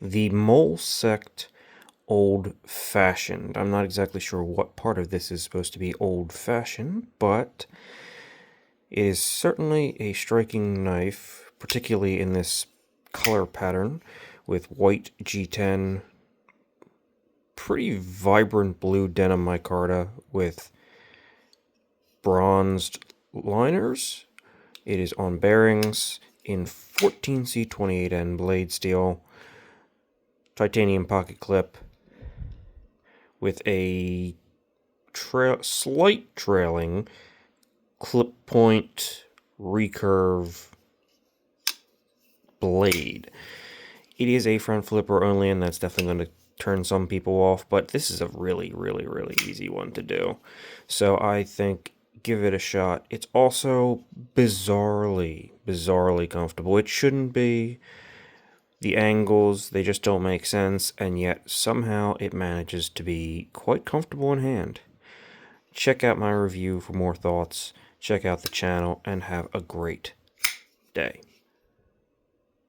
the Molsect Old Fashioned. I'm not exactly sure what part of this is supposed to be old fashioned, but it is certainly a striking knife, particularly in this color pattern with white G10, pretty vibrant blue denim micarta with bronzed liners. It is on bearings in 14C28N blade steel, titanium pocket clip with a slight trailing clip point recurve blade. It is a front flipper only, and that's definitely going to turn some people off, but this is a really, really, really easy one to do. So I think give it a shot. It's also bizarrely comfortable. It shouldn't be. The angles, they just don't make sense, and yet somehow it manages to be quite comfortable in hand. Check out my review for more thoughts, check out the channel, and have a great day.